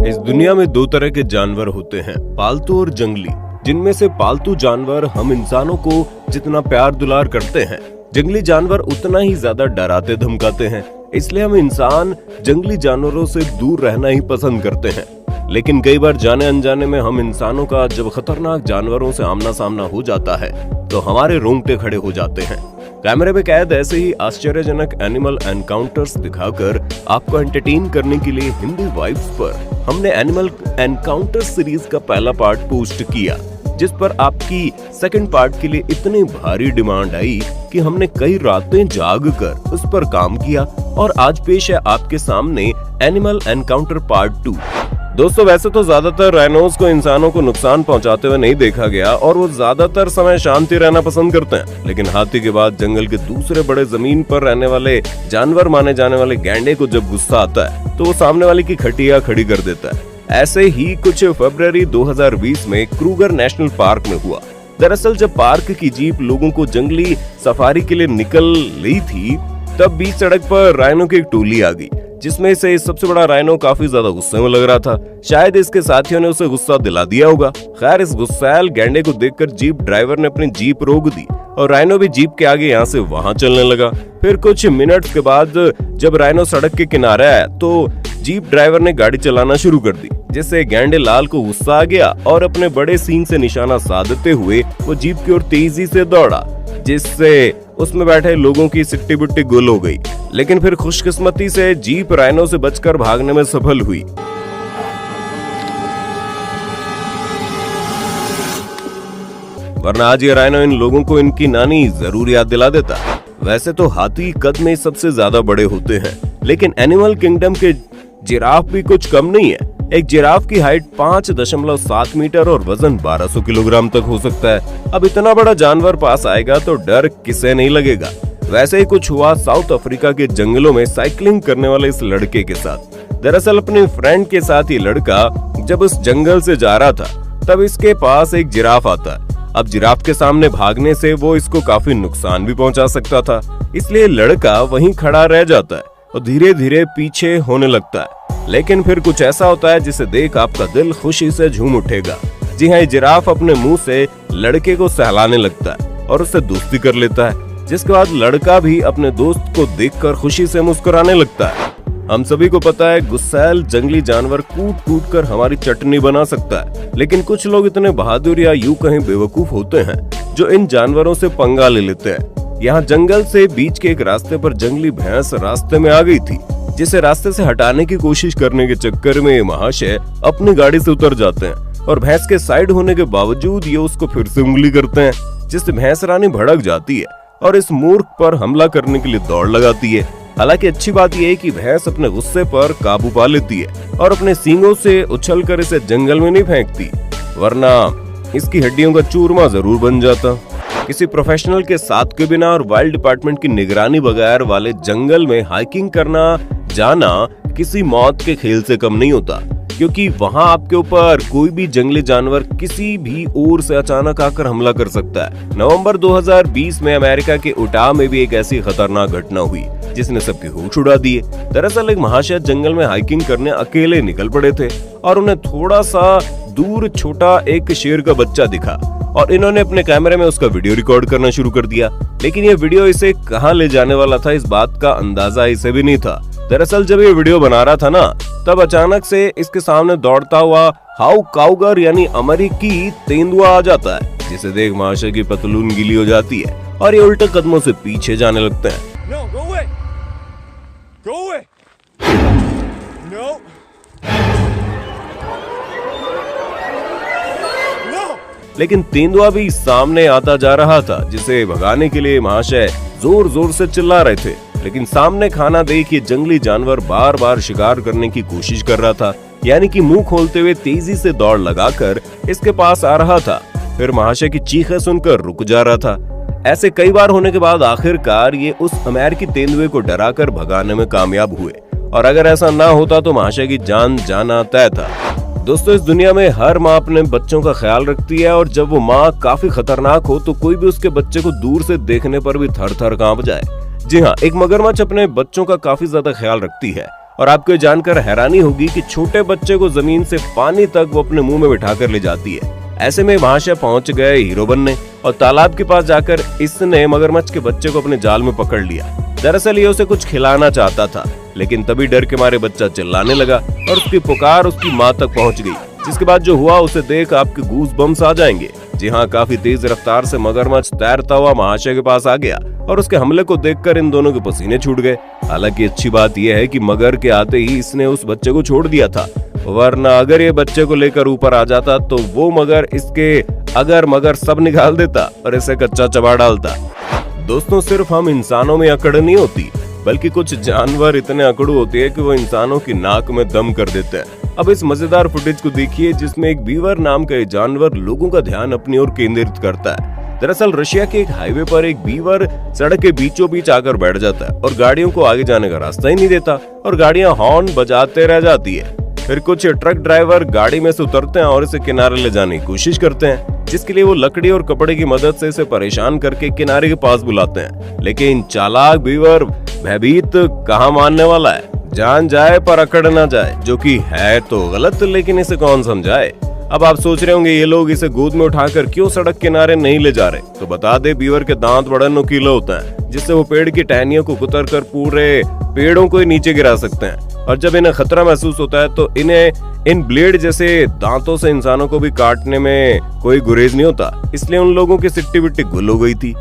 इस दुनिया में दो तरह के जानवर होते हैं, पालतू और जंगली। जिनमें से पालतू जानवर हम इंसानों को जितना प्यार दुलार करते हैं, जंगली जानवर उतना ही ज्यादा डराते धमकाते हैं। इसलिए हम इंसान जंगली जानवरों से दूर रहना ही पसंद करते हैं। लेकिन कई बार जाने अनजाने में हम इंसानों का जब खतरनाक जानवरों से आमना सामना हो जाता है तो हमारे रोंगटे खड़े हो जाते हैं। कैमरे में कैद ऐसे ही आश्चर्यजनक एनिमल एनकाउंटर्स दिखाकर आपको एंटरटेन करने के लिए हिंदी वाइब्स पर हमने एनिमल एनकाउंटर सीरीज का पहला पार्ट पोस्ट किया, जिस पर आपकी सेकंड पार्ट के लिए इतनी भारी डिमांड आई कि हमने कई रातें जाग कर उस पर काम किया और आज पेश है आपके सामने एनिमल एनकाउंटर पार्ट 2। दोस्तों, वैसे तो ज्यादातर राइनोस को इंसानों को नुकसान पहुंचाते हुए नहीं देखा गया और वो ज्यादातर समय शांति रहना पसंद करते हैं। लेकिन हाथी के बाद जंगल के दूसरे बड़े जमीन पर रहने वाले जानवर माने जाने वाले गैंडे को जब गुस्सा आता है तो वो सामने वाले की खटिया खड़ी कर देता है। ऐसे ही कुछ फरवरी 2020 में क्रूगर नेशनल पार्क में हुआ। दरअसल जब पार्क की जीप लोगों को जंगली सफारी के लिए निकल रही थी, तब बीच सड़क पर राइनो की एक टोली आ गई, जिसमें से सबसे बड़ा राइनो काफी ज्यादा गुस्से में लग रहा था। शायद इसके साथियों ने उसे गुस्सा दिला दिया होगा। खैर, इस गुस्सैल गैंडे को देखकर जीप ड्राइवर ने अपनी जीप रोक दी और राइनो भी जीप के आगे यहाँ से वहाँ चलने लगा। फिर कुछ मिनट्स के बाद जब राइनो सड़क के किनारे आया तो जीप ड्राइवर ने गाड़ी चलाना शुरू कर दी, जिससे गैंडे लाल को गुस्सा आ गया और अपने बड़े सींग से निशाना साधते हुए वो जीप की ओर तेजी से दौड़ा, जिससे उसमें बैठे लोगों की सिट्टी बुट्टी गुल हो गई। लेकिन फिर खुशकिस्मती से जीप राइनो से बचकर भागने में सफल हुई। वरना आज ये राइनो इन लोगों को इनकी नानी जरूर याद दिला देता। वैसे तो हाथी कद में सबसे ज्यादा बड़े होते हैं, लेकिन एनिमल किंगडम के जिराफ भी कुछ कम नहीं है। एक जिराफ की हाइट 5.7 मीटर और वजन 1200 किलोग्राम तक हो सकता है। अब इतना बड़ा जानवर पास आएगा तो डर किसे नहीं लगेगा। वैसे ही कुछ हुआ साउथ अफ्रीका के जंगलों में साइकिलिंग करने वाले इस लड़के के साथ। दरअसल अपने फ्रेंड के साथ ये लड़का जब उस जंगल से जा रहा था, तब इसके पास एक जिराफ आता है। अब जिराफ के सामने भागने से वो इसको काफी नुकसान भी पहुंचा सकता था, इसलिए लड़का वहीं खड़ा रह जाता है और धीरे धीरे पीछे होने लगता है। लेकिन फिर कुछ ऐसा होता है जिसे देख आपका दिल खुशी से झूम उठेगा। जी हाँ, जिराफ अपने मुंह से लड़के को सहलाने लगता है और उससे दोस्ती कर लेता है, जिसके बाद लड़का भी अपने दोस्त को देखकर खुशी से मुस्कुराने लगता है। हम सभी को पता है गुस्सैल जंगली जानवर कूट कूट कर हमारी चटनी बना सकता है, लेकिन कुछ लोग इतने बहादुर या यूं कहीं बेवकूफ होते हैं जो इन जानवरों से पंगा ले लेते हैं। यहाँ जंगल से बीच के एक रास्ते पर जंगली भैंस रास्ते में आ गई थी, जिसे रास्ते से हटाने की कोशिश करने के चक्कर में महाशय अपनी गाड़ी से उतर जाते हैं और भैंस के साइड होने के बावजूद ये उसको फिर से उंगली करते हैं, जिससे भैंस रानी भड़क जाती है और इस मूर्ख पर हमला करने के लिए दौड़ लगाती है। हालांकि अच्छी बात यह है कि भैंस अपने गुस्से पर काबू पा लेती है और अपने सींगों से उछलकर इसे जंगल में नहीं फेंकती, वरना इसकी हड्डियों का चूरमा जरूर बन जाता। किसी प्रोफेशनल के साथ के बिना और वाइल्ड डिपार्टमेंट की निगरानी बगैर वाले जंगल में हाइकिंग करना जाना किसी मौत के खेल से कम नहीं होता, क्योंकि वहां आपके ऊपर कोई भी जंगली जानवर किसी भी ओर से अचानक आकर हमला कर सकता है। नवंबर 2020 में अमेरिका के उटाह में भी एक ऐसी खतरनाक घटना हुई जिसने सबके होश उड़ा दिए। दरअसल एक महाशय जंगल में हाइकिंग करने अकेले निकल पड़े थे और उन्हें थोड़ा सा दूर छोटा एक शेर का बच्चा दिखा और इन्होंने अपने कैमरे में उसका वीडियो रिकॉर्ड करना शुरू कर दिया। लेकिन ये वीडियो इसे कहां ले जाने वाला था, इस बात का अंदाजा इसे भी नहीं था। दरअसल जब ये वीडियो बना रहा था ना, तब अचानक से इसके सामने दौड़ता हुआ हाउ काउगर यानी अमेरिकी तेंदुआ आ जाता है, जिसे देख महाशय की पतलून गीली हो जाती है और ये उल्टे कदमों से पीछे जाने लगते हैं। No, go away. Go away. No. No. लेकिन तेंदुआ भी सामने आता जा रहा था, जिसे भगाने के लिए महाशय जोर जोर से चिल्ला रहे थे। लेकिन सामने खाना देख ये जंगली जानवर बार बार शिकार करने की कोशिश कर रहा था, यानी कि मुंह खोलते हुए तेजी से दौड़ लगाकर इसके पास आ रहा था। फिर महाशय की चीखें सुनकर रुक जा रहा था। ऐसे कई बार होने के बाद आखिरकार ये उस अमेरिकी तेंदुए को डराकर भगाने में कामयाब हुए, और अगर ऐसा ना होता तो महाशय की जान जाना तय था। दोस्तों, इस दुनिया में हर माँ अपने बच्चों का ख्याल रखती है और जब वो माँ काफी खतरनाक हो तो कोई भी उसके बच्चे को दूर से देखने पर भी थर थर कांप जाए। जी हाँ, एक मगरमच्छ अपने बच्चों का काफी ज्यादा ख्याल रखती है और आपको ये जानकर हैरानी होगी कि छोटे बच्चे को जमीन से पानी तक वो अपने मुंह में बिठाकर ले जाती है। ऐसे में महाशय पहुंच गए हीरो बनने और तालाब के पास जाकर इसने मगरमच्छ के बच्चे को अपने जाल में पकड़ लिया। दरअसल ये उसे कुछ खिलाना चाहता था, लेकिन तभी डर के मारे बच्चा चिल्लाने लगा और उसकी पुकार उसकी माँ तक पहुंच गई, जिसके बाद जो हुआ उसे देख आपके गूज बम्स आ जाएंगे। जी हाँ, काफी तेज रफ्तार से मगरमच्छ तैरता हुआ महाशय के पास आ गया और उसके हमले को देखकर इन दोनों के पसीने छूट गए। हालांकि अच्छी बात यह है कि मगर के आते ही इसने उस बच्चे को छोड़ दिया था, वरना अगर ये बच्चे को लेकर ऊपर आ जाता तो वो मगर इसके अगर मगर सब निकाल देता और इसे कच्चा चबा डालता। दोस्तों, सिर्फ हम इंसानों में अकड़ नहीं होती, बल्कि कुछ जानवर इतने अकड़ू होते हैं कि वो इंसानों की नाक में दम कर देते हैं। अब इस मजेदार फुटेज को देखिए, जिसमें एक बीवर नाम का जानवर लोगों का ध्यान अपनी ओर केंद्रित करता है। दरअसल रशिया के एक हाईवे पर एक बीवर सड़क के बीचों बीच आकर बैठ जाता है और गाड़ियों को आगे जाने का रास्ता ही नहीं देता और गाड़ियां हॉर्न बजाते रह जाती है। फिर कुछ ट्रक ड्राइवर गाड़ी में से उतरते हैं और इसे किनारे ले जाने की कोशिश करते हैं, जिसके लिए वो लकड़ी और कपड़े की मदद से इसे परेशान करके किनारे के पास बुलाते हैं। लेकिन चालाक बीवर भयभीत कहाँ मानने वाला है, जान जाए पर अकड़ ना जाए, जो कि है तो गलत, लेकिन इसे कौन समझाए। अब आप सोच रहे होंगे ये लोग इसे गोद में उठाकर क्यों सड़क किनारे नहीं ले जा रहे, तो बता दे बीवर के दांत बड़ा नुकीला होता है, जिससे वो पेड़ की टहनियों को कुतर कर पूरे पेड़ों को ही नीचे गिरा सकते हैं। और जब इन्हें खतरा महसूस होता है तो इन्हें इन ब्लेड जैसे दांतों से इंसानों को भी काटने में कोई गुरेज नहीं होता, इसलिए उन लोगों की सिट्टी बिट्टी गुल हो गई थी।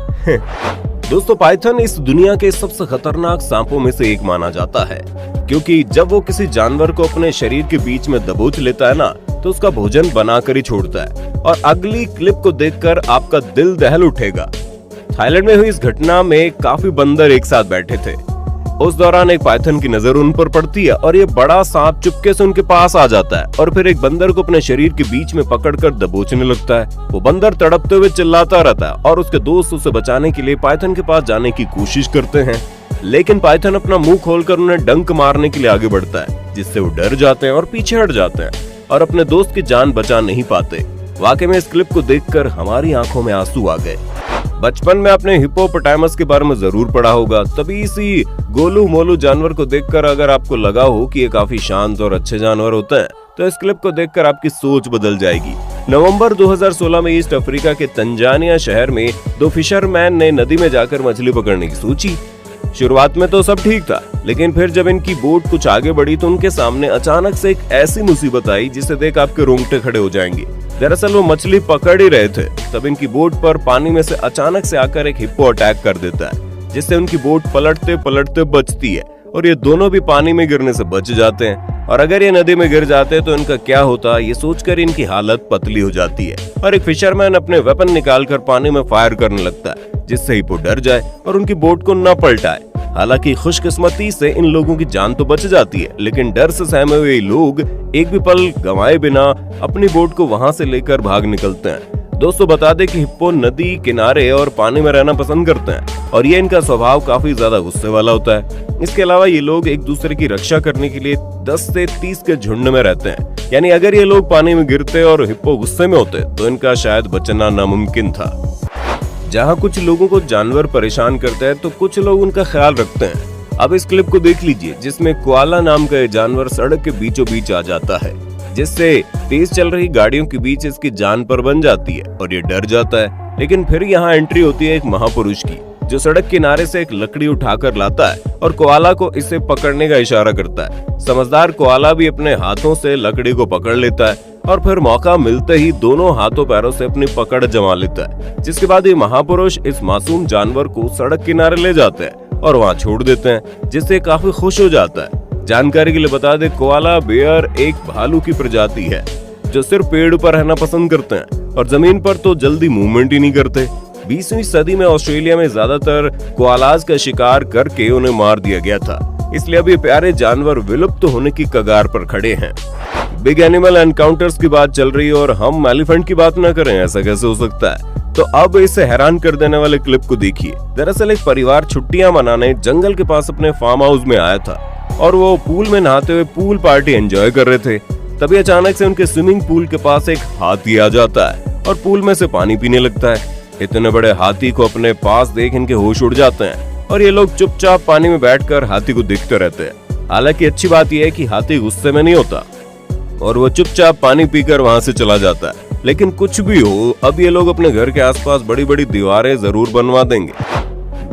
दोस्तों, पाइथन इस दुनिया के सबसे खतरनाक सांपों में से एक माना जाता है, क्योंकि जब वो किसी जानवर को अपने शरीर के बीच में दबोच लेता है ना, तो उसका भोजन बनाकर ही छोड़ता है। और अगली क्लिप को देखकर आपका दिल दहल उठेगा। थाईलैंड में हुई इस घटना में काफी बंदर एक साथ बैठे थे। उस दौरान एक पाइथन की नजर उन पर पड़ती है और ये बड़ा सांप चुपके से उनके पास आ जाता है और फिर एक बंदर को अपने शरीर के बीच में पकड़कर दबोचने लगता है। वो बंदर तड़पते हुए चिल्लाता रहता है और उसके दोस्त उसे बचाने के लिए पाइथन के पास जाने की कोशिश करते हैं, लेकिन पाइथन अपना मुंह खोलकर उन्हें डंक मारने के लिए आगे बढ़ता है, जिससे वो डर जाते हैं और पीछे हट जाते हैं और अपने दोस्त की जान बचा नहीं पाते। वाकई में इस क्लिप को देखकर हमारी आंखों में आंसू आ गए। बचपन में आपने हिप्पोपोटामस के बारे में जरूर पढ़ा होगा, तभी इसी गोलू मोलू जानवर को देखकर अगर आपको लगा हो कि ये काफी शांत और अच्छे जानवर होते हैं, तो इस क्लिप को देखकर आपकी सोच बदल जाएगी। नवंबर 2016 में ईस्ट अफ्रीका के तंजानिया शहर में दो फिशरमैन ने नदी में जाकर मछली पकड़ने की सोची। शुरुआत में तो सब ठीक था, लेकिन फिर जब इनकी बोट कुछ आगे बढ़ी तो उनके सामने अचानक से एक ऐसी मुसीबत आई जिसे देख आपके रोंगटे खड़े हो जाएंगे। दरअसल वो मछली पकड़ ही रहे थे, तब इनकी बोट पर पानी में से अचानक से आकर एक हिप्पो अटैक कर देता है, जिससे उनकी बोट पलटते पलटते बचती है और ये दोनों भी पानी में गिरने से बच जाते हैं। और अगर ये नदी में गिर जाते तो इनका क्या होता, ये सोचकर इनकी हालत पतली हो जाती है और एक फिशरमैन अपने वेपन निकालकर पानी में फायर करने लगता है, जिससे हिप्पो डर जाए और उनकी बोट को न पलटाए। हालांकि खुशकिस्मती से इन लोगों की जान तो बच जाती है, लेकिन डर से सहमे हुए लोग एक भी पल गंवाए बिना अपनी बोट को वहां से लेकर भाग निकलते हैं। दोस्तों, बता दें कि हिप्पो नदी किनारे और पानी में रहना पसंद करते हैं और ये इनका स्वभाव काफी ज्यादा गुस्से वाला होता है। इसके अलावा ये लोग एक दूसरे की रक्षा करने के लिए 10 से 30 के झुंड में रहते हैं, यानी अगर ये लोग पानी में गिरते और हिप्पो गुस्से में होते तो इनका शायद बचना नामुमकिन था। जहाँ कुछ लोगों को जानवर परेशान करते हैं तो कुछ लोग उनका ख्याल रखते हैं। अब इस क्लिप को देख लीजिए, जिसमें कोआला नाम का ये जानवर सड़क के बीचों बीच आ जाता है, जिससे तेज चल रही गाड़ियों के बीच इसकी जान पर बन जाती है और ये डर जाता है। लेकिन फिर यहाँ एंट्री होती है एक महापुरुष की, जो सड़क किनारे से एक लकड़ी उठाकर लाता है और कोआला को इसे पकड़ने का इशारा करता है। समझदार कोआला भी अपने हाथों से लकड़ी को पकड़ लेता है और फिर मौका मिलते ही दोनों हाथों पैरों से अपनी पकड़ जमा लेता है, जिसके बाद ये महापुरुष इस मासूम जानवर को सड़क किनारे ले जाते हैं और वहाँ छोड़ देते हैं, जिससे काफी खुश हो जाता है। जानकारी के लिए बता दें, कोआला बेयर एक भालू की प्रजाति है जो सिर्फ पेड़ पर रहना पसंद करते हैं और जमीन पर तो जल्दी मूवमेंट ही नहीं करते। 20वीं सदी में ऑस्ट्रेलिया में ज्यादातर कोआलाज का शिकार करके उन्हें मार दिया गया था, इसलिए अब ये प्यारे जानवर विलुप्त होने की कगार पर खड़े हैं। बिग एनिमल एनकाउंटर्स की बात चल रही है और हम एलिफेंट की बात न करें, ऐसा कैसे हो सकता है? तो अब इसे हैरान कर देने वाले क्लिप को देखिए। दरअसल एक परिवार छुट्टियां मनाने जंगल के पास अपने फार्म हाउस में आया था और वो पूल में नहाते हुए पूल पार्टी एंजॉय कर रहे थे। तभी अचानक से उनके स्विमिंग पूल के पास एक हाथी आ जाता है और पूल में से पानी पीने लगता है। इतने बड़े हाथी को अपने पास देख इनके होश उड़ जाते हैं और ये लोग चुपचाप पानी में बैठकर हाथी को देखते रहते हैं। हालांकि अच्छी बात यह है कि हाथी गुस्से में नहीं होता और वो चुपचाप पानी पीकर वहां से चला जाता है। लेकिन कुछ भी हो, अब ये लोग अपने घर के आसपास बड़ी बड़ी दीवारें जरूर बनवा देंगे।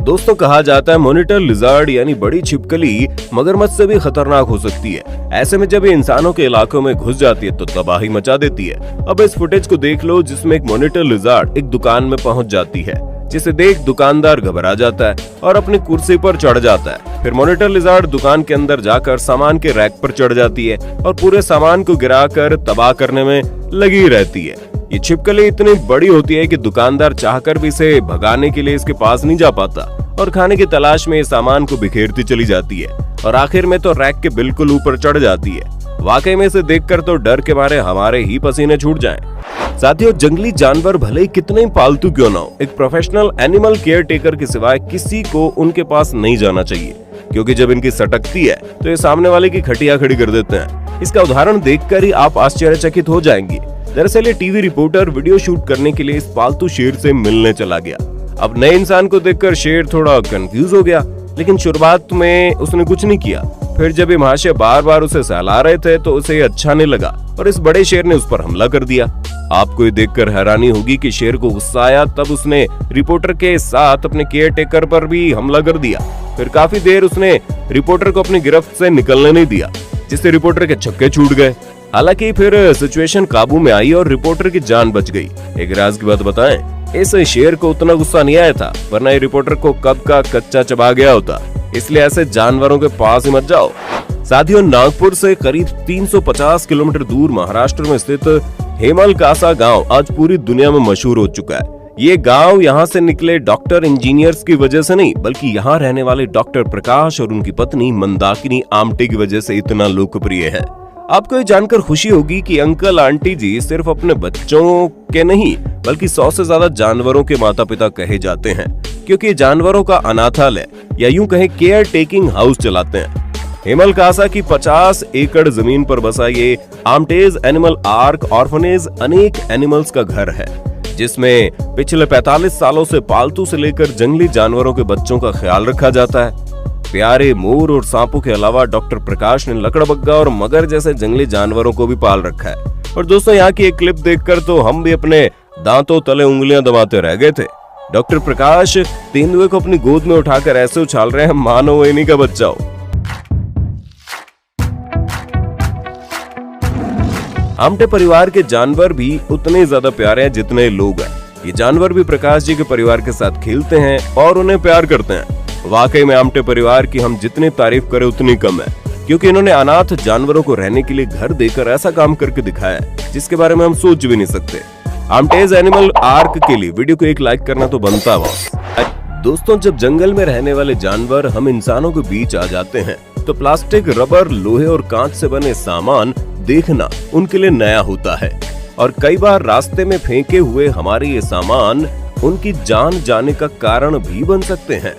दोस्तों, कहा जाता है मॉनिटर लिजर्ड यानी बड़ी छिपकली मगरमच्छ से भी खतरनाक हो सकती है। ऐसे में जब ये इंसानों के इलाकों में घुस जाती है तो तबाही मचा देती है। अब इस फुटेज को देख लो जिसमें एक मॉनिटर लिजर्ड एक दुकान में पहुंच जाती है, जिसे देख दुकानदार घबरा जाता है और अपनी कुर्सी पर चढ़ जाता है। फिर मॉनिटर लिजर्ड दुकान के अंदर जाकर सामान के रैक पर चढ़ जाती है और पूरे सामान को गिराकर तबाह करने में लगी रहती है। ये छिपकली इतनी बड़ी होती है कि दुकानदार चाहकर भी इसे भगाने के लिए इसके पास नहीं जा पाता और खाने की तलाश में ये सामान को बिखेरती चली जाती है और आखिर में तो रैक के बिल्कुल ऊपर चढ़ जाती है। वाकई में इसे देखकर तो डर के मारे हमारे ही पसीने छूट जाएं। साथियों, जंगली जानवर भले ही कितने ही पालतू क्यों ना हो, एक प्रोफेशनल एनिमल केयर टेकर के सिवाय किसी को उनके पास नहीं जाना चाहिए, क्योंकि जब इनकी सटकती है तो ये सामने वाले की खटिया खड़ी कर देते हैं। इसका उदाहरण देखकर ही आप आश्चर्यचकित हो जाएंगे। दरअसल ये टीवी रिपोर्टर वीडियो शूट करने के लिए इस पालतू शेर से मिलने चला गया। अब नए इंसान को देखकर शेर थोड़ा कंफ्यूज हो गया, लेकिन शुरुआत में उसने कुछ नहीं किया। फिर जब ये महाशय बार बार उसे सहला रहे थे तो उसे अच्छा नहीं लगा और इस बड़े शेर ने उस पर हमला कर दिया। आपको ये देखकर हैरानी होगी कि शेर को गुस्सा आया, तब उसने रिपोर्टर के साथ अपने केयर टेकर पर भी हमला कर दिया। फिर काफी देर उसने रिपोर्टर को अपनी गिरफ्त से निकलने नहीं दिया, जिससे रिपोर्टर के छक्के छूट गए। हालांकि फिर सिचुएशन काबू में आई और रिपोर्टर की जान बच गई। एक राज की बात बताएं, इस शेर को उतना गुस्सा नहीं आया था, वरना ये रिपोर्टर को कब का कच्चा चबा गया होता। इसलिए ऐसे जानवरों के पास ही मत जाओ। साथियों, नागपुर से करीब 350 किलोमीटर दूर महाराष्ट्र में स्थित हेमलकासा गांव आज पूरी दुनिया में मशहूर हो चुका है। ये गांव यहाँ से निकले डॉक्टर इंजीनियर्स की वजह से नहीं, बल्कि यहाँ रहने वाले डॉक्टर प्रकाश और उनकी पत्नी मंदाकिनी आमटे की वजह से इतना लोकप्रिय है। आपको ये जानकर खुशी होगी कि अंकल आंटी जी सिर्फ अपने बच्चों के नहीं बल्कि 100 से ज्यादा जानवरों के माता पिता कहे जाते हैं, क्योंकि जानवरों का अनाथालय या यूं कहें केयर टेकिंग हाउस चलाते हैं। हेमलकासा की 50 एकड़ जमीन पर बसा ये आमटेज एनिमल आर्क ऑर्फनेज अनेक एनिमल्स का घर है, जिसमें पिछले 45 सालों से पालतू से लेकर जंगली जानवरों के बच्चों का ख्याल रखा जाता है। प्यारे मोर और सांपों के अलावा डॉक्टर प्रकाश ने लकड़बग्गा और मगर जैसे जंगली जानवरों को भी पाल रखा है। और दोस्तों, यहाँ की एक क्लिप देखकर तो हम भी अपने दांतों तले उंगलियां दबाते रह गए थे। डॉक्टर प्रकाश तेंदुए को अपनी गोद में उठाकर ऐसे उछाल रहे हैं मानो वो इन्हीं का बच्चा हो। आमटे परिवार के जानवर भी उतने ज्यादा प्यारे हैं जितने लोग हैं। ये जानवर भी प्रकाश जी के परिवार के साथ खेलते हैं और उन्हें प्यार करते हैं। वाकई में आमटे परिवार की हम जितनी तारीफ करें उतनी कम है, क्योंकि इन्होंने अनाथ जानवरों को रहने के लिए घर देकर ऐसा काम करके दिखाया है जिसके बारे में हम सोच भी नहीं सकते। आमटेज एनिमल आर्क के लिए वीडियो को एक लाइक करना तो बनता है। दोस्तों, जब जंगल में रहने वाले जानवर हम इंसानों के बीच आ जाते हैं तो प्लास्टिक, रबर, लोहे और कांच से बने सामान देखना उनके लिए नया होता है और कई बार रास्ते में फेंके हुए हमारे ये सामान उनकी जान जाने का कारण भी बन सकते हैं।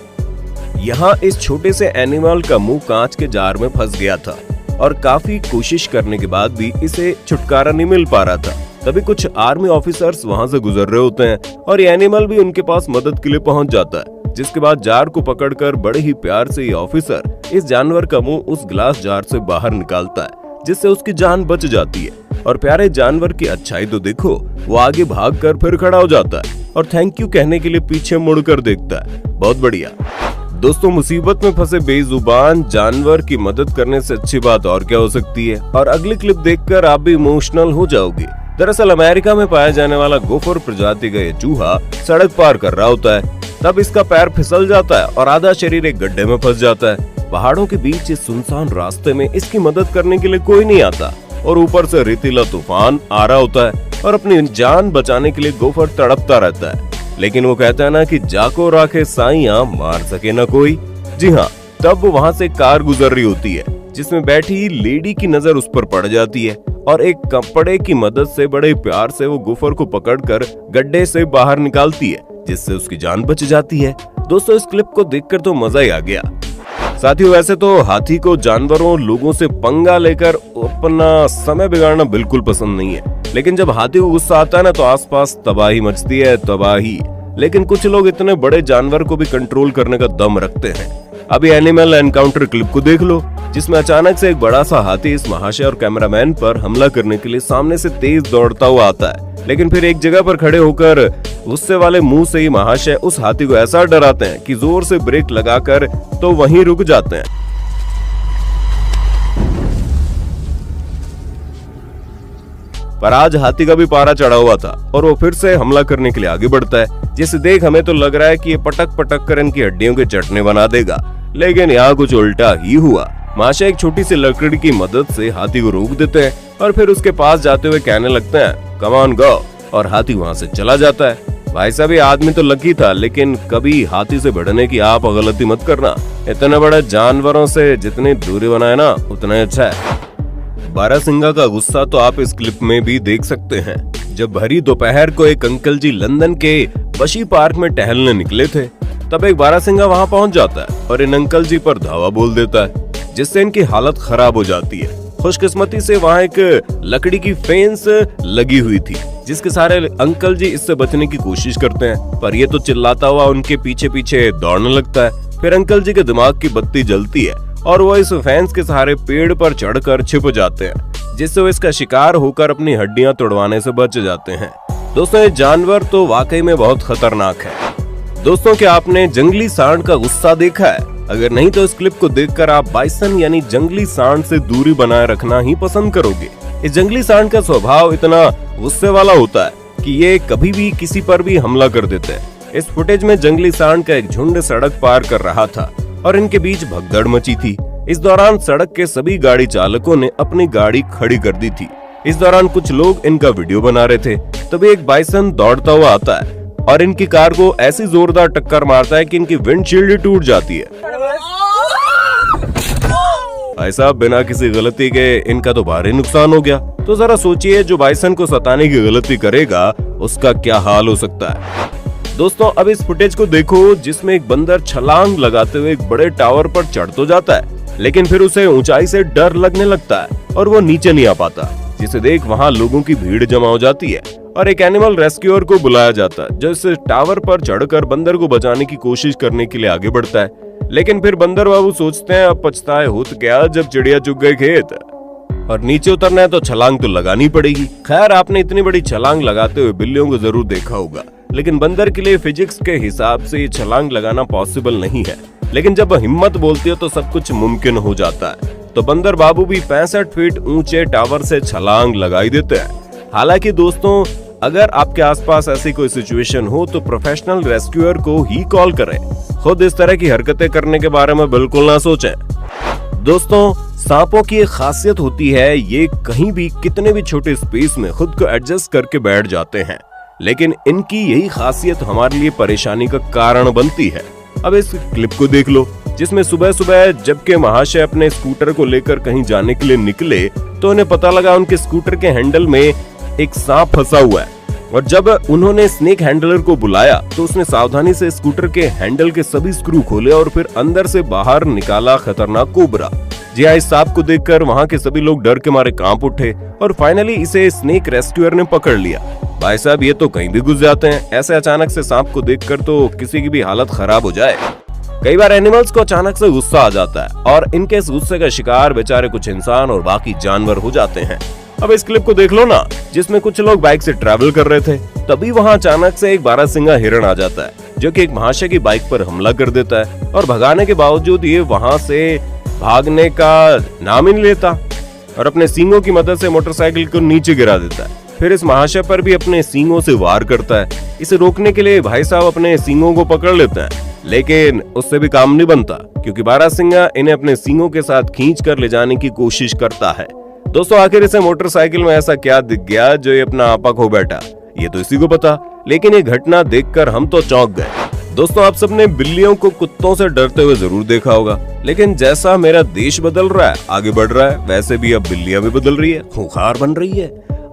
यहाँ इस छोटे से एनिमल का मुंह कांच के जार में फंस गया था और काफी कोशिश करने के बाद भी इसे छुटकारा नहीं मिल पा रहा था। तभी कुछ आर्मी ऑफिसर्स वहाँ से गुजर रहे होते हैं और ये एनिमल भी उनके पास मदद के लिए पहुँच जाता है, जिसके बाद जार को पकड़कर बड़े ही प्यार से ये ऑफिसर इस जानवर का मुंह उस ग्लास जार से बाहर निकालता है, जिससे उसकी जान बच जाती है। और प्यारे जानवर की अच्छाई तो देखो, वो आगे भागकर फिर खड़ा हो जाता है और थैंक यू कहने के लिए पीछे मुड़कर देखता है। बहुत बढ़िया। दोस्तों, मुसीबत में फंसे बेजुबान जानवर की मदद करने से अच्छी बात और क्या हो सकती है। और अगली क्लिप देखकर आप भी इमोशनल हो जाओगे। दरअसल अमेरिका में पाया जाने वाला गोफर प्रजाति का ये चूहा सड़क पार कर रहा होता है, तब इसका पैर फिसल जाता है और आधा शरीर एक गड्ढे में फंस जाता है। पहाड़ों के बीच इस सुनसान रास्ते में इसकी मदद करने के लिए कोई नहीं आता और ऊपर से रेतीला तूफान आ रहा होता है और अपनी जान बचाने के लिए गोफर तड़पता रहता है। लेकिन वो कहता है ना कि जाको राखे साइयां मार सके ना कोई। जी हाँ, तब वहाँ से कार गुजर रही होती है जिसमें बैठी लेडी की नजर उस पर पड़ जाती है और एक कपड़े की मदद से बड़े प्यार से वो गोफर को पकड़कर गड्ढे से बाहर निकालती है, जिससे उसकी जान बच जाती है। दोस्तों, इस क्लिप को देखकर तो मजा ही आ गया। साथियों, वैसे तो हाथी को जानवरों लोगों से पंगा लेकर अपना समय बिगाड़ना बिल्कुल पसंद नहीं है, लेकिन जब हाथी को गुस्सा आता है ना तो आसपास तबाही मचती है, तबाही। लेकिन कुछ लोग इतने बड़े जानवर को भी कंट्रोल करने का दम रखते हैं। अभी एनिमल एनकाउंटर क्लिप को देख लो। जिसमें अचानक से एक बड़ा सा हाथी इस महाशय और कैमरामैन पर हमला करने के लिए सामने से तेज दौड़ता हुआ आता है। लेकिन फिर एक जगह पर खड़े होकर गुस्से वाले मुंह से ही महाशय उस हाथी को ऐसा डराते हैं कि जोर से ब्रेक लगाकर तो वहीं रुक जाते हैं। पर आज हाथी का भी पारा चढ़ा हुआ था और वो फिर से हमला करने के लिए आगे बढ़ता है, जिसे देख हमें तो लग रहा है कि ये पटक पटक कर इनकी हड्डियों के चटनी बना देगा। लेकिन यहाँ कुछ उल्टा ही हुआ। महाशय एक छोटी सी लकड़ी की मदद से हाथी को रोक देते हैं और फिर उसके पास जाते हुए कहने लगते हैं, कम ऑन गो, और हाथी वहाँ से चला जाता है। भाई साहब, ये आदमी तो लकी था, लेकिन कभी हाथी से भिड़ने की आप गलती मत करना। इतने बड़े जानवरों से जितनी दूरी बनाए ना उतना ही अच्छा है। बारहसिंगा का गुस्सा तो आप इस क्लिप में भी देख सकते हैं। जब भरी दोपहर को एक अंकल जी लंदन के बशी पार्क में टहलने निकले थे, तब एक बारहसिंगा वहां पहुंच जाता है और इन अंकल जी पर धावा बोल देता है, जिससे इनकी हालत खराब हो जाती है। खुशकिस्मती से वहां एक लकड़ी की फेंस लगी हुई थी, जिसके सारे अंकल जी इससे बचने की कोशिश करते हैं, पर ये तो चिल्लाता हुआ उनके पीछे पीछे दौड़ने लगता है। फिर अंकल जी के दिमाग की बत्ती जलती है और वो इस फेंस के सहारे पेड़ पर चढ़कर छिप जाते हैं, जिससे वो इसका शिकार होकर अपनी हड्डियां तोड़वाने से बच जाते हैं। दोस्तों, ये जानवर तो वाकई में बहुत खतरनाक है। दोस्तों, क्या आपने जंगली सांड का गुस्सा देखा है? अगर नहीं तो इस क्लिप को देखकर आप बाइसन यानी जंगली सांड से दूरी बनाए रखना ही पसंद करोगे। इस जंगली सांड का स्वभाव इतना गुस्से वाला होता है कि ये कभी भी किसी पर भी हमला कर देते हैं। इस फुटेज में जंगली सांड का एक झुंड सड़क पार कर रहा था और इनके बीच भगदड़ मची थी। इस दौरान सड़क के सभी गाड़ी चालकों ने अपनी गाड़ी खड़ी कर दी थी। इस दौरान कुछ लोग इनका वीडियो बना रहे थे। तभी एक बाइसन दौड़ता हुआ आता है और इनकी कार को ऐसी जोरदार टक्कर मारता है कि इनकी विंडशील्ड टूट जाती है। ऐसा बिना किसी गलती के इनका तो भारी नुकसान हो गया। तो जरा सोचिए, जो बाइसन को सताने की गलती करेगा उसका क्या हाल हो सकता है। दोस्तों, अब इस फुटेज को देखो, जिसमें एक बंदर छलांग लगाते हुए एक बड़े टावर पर चढ़ तो जाता है, लेकिन फिर उसे ऊंचाई से डर लगने लगता है और वो नीचे नहीं आ पाता, जिसे देख वहाँ लोगों की भीड़ जमा हो जाती है और एक एनिमल रेस्क्यूअर को बुलाया जाता है, जो इस टावर पर चढ़कर बंदर को बचाने की कोशिश करने के लिए आगे बढ़ता है। लेकिन फिर बंदर बाबू सोचते हैं, अब पछताए होत क्या जब चिड़िया चुग गए खेत, और नीचे उतरना है तो छलांग तो लगानी पड़ेगी। खैर, आपने इतनी बड़ी छलांग लगाते हुए बिल्लियों को जरूर देखा होगा, लेकिन बंदर के लिए फिजिक्स के हिसाब से ये छलांग लगाना पॉसिबल नहीं है। लेकिन जब हिम्मत बोलती है तो सब कुछ मुमकिन हो जाता है। तो बंदर बाबू भी 65 फीट ऊंचे टावर से छलांग लगाई देते हैं। हालांकि दोस्तों, अगर आपके आसपास ऐसी कोई सिचुएशन हो तो प्रोफेशनल रेस्क्यूअर को ही कॉल करें। खुद इस तरह की हरकतें करने के बारे में बिल्कुल ना सोचें। दोस्तों, सांपों की एक खासियत होती है, ये कहीं भी कितने भी छोटे स्पेस में खुद को एडजस्ट करके बैठ जाते हैं, लेकिन इनकी यही खासियत हमारे लिए परेशानी का कारण बनती है। अब इस क्लिप को देख लो, जिसमें सुबह सुबह जबकि महाशय अपने स्कूटर को लेकर कहीं जाने के लिए निकले तो उन्हें पता लगा उनके स्कूटर के हैंडल में एक सांप फंसा हुआ है, और जब उन्होंने स्नेक हैंडलर को बुलाया तो उसने सावधानी से स्कूटर के हैंडल के सभी स्क्रू खोले और फिर अंदर से बाहर निकाला खतरनाक कोबरा। जी हाँ, इस सांप को देखकर वहाँ के सभी लोग डर के मारे कांप उठे और फाइनली इसे स्नेक रेस्क्यूअर ने पकड़ लिया। भाई साहब, ये तो कहीं भी घुस जाते हैं। ऐसे अचानक से सांप को देखकर तो किसी की भी हालत खराब हो जाए। कई बार एनिमल्स को अचानक से गुस्सा आ जाता है और इनके इस गुस्से का शिकार बेचारे कुछ इंसान और बाकी जानवर हो जाते हैं। अब इस क्लिप को देख लो ना, जिसमें कुछ लोग बाइक से ट्रैवल कर रहे थे। तभी वहाँ अचानक से एक बारहसिंगा हिरण आ जाता है, जो कि एक महाशय की बाइक पर हमला कर देता है और भगाने के बावजूद ये वहाँ से भागने का नाम ही नहीं लेता और अपने सींगों की मदद से मोटरसाइकिल को नीचे गिरा देता है। फिर इस महाशय पर भी अपने सींगों से वार करता है। इसे रोकने के लिए भाई साहब अपने सींगों को पकड़ लेते हैं, लेकिन उससे भी काम नहीं बनता, क्योंकि बारहसिंगा इन्हें अपने सींगों के साथ खींच कर ले जाने की कोशिश करता है। दोस्तों, आखिर इसे मोटरसाइकिल में ऐसा क्या दिख गया जो ये अपना आपा खो बैठा, ये तो इसी को पता। लेकिन ये घटना देखकर हम तो चौंक गए। दोस्तों, आप सबने बिल्लियों को कुत्तों से डरते हुए जरूर देखा होगा, लेकिन जैसा मेरा देश बदल रहा है, आगे बढ़ रहा है, वैसे भी अब बिल्लियां भी बदल रही है, खूंखार बन रही है।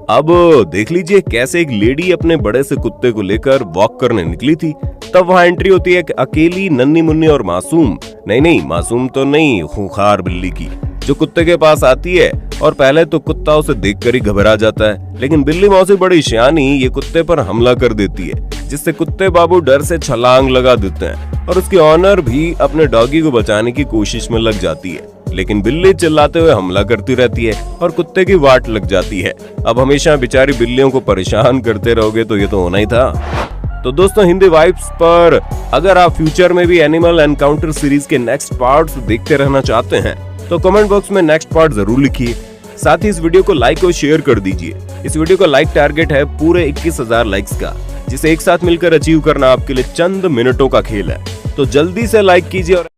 अब देख लीजिए कैसे एक लेडी अपने बड़े से कुत्ते को लेकर वॉक करने निकली थी। तब वहाँ एंट्री होती है एक अकेली नन्ही मुन्नी और मासूम, नहीं मासूम तो नहीं, खूंखार बिल्ली की, जो कुत्ते के पास आती है और पहले तो कुत्ता उसे देखकर ही घबरा जाता है, लेकिन बिल्ली मौसी बड़ी शयानी ये कुत्ते पर हमला कर देती है, जिससे कुत्ते बाबू डर से छलांग लगा देते हैं और उसकी ऑनर भी अपने डॉगी को बचाने की कोशिश में लग जाती है। लेकिन बिल्ली चिल्लाते हुए हमला करती रहती है और कुत्ते की वाट लग जाती है। अब हमेशा बेचारी बिल्लियों को परेशान करते रहोगे तो ये तो होना ही था। तो दोस्तों, हिंदी वाइब्स पर अगर आप फ्यूचर में भी एनिमल एनकाउंटर सीरीज के नेक्स्ट पार्ट्स देखते रहना चाहते हैं तो कमेंट बॉक्स में नेक्स्ट पार्ट जरूर लिखिए। साथ ही इस वीडियो को लाइक और शेयर कर दीजिए। इस वीडियो का लाइक टारगेट है पूरे 21,000 लाइक्स का, जिसे एक साथ मिलकर अचीव करना आपके लिए चंद मिनटों का खेल है। तो जल्दी से लाइक कीजिए और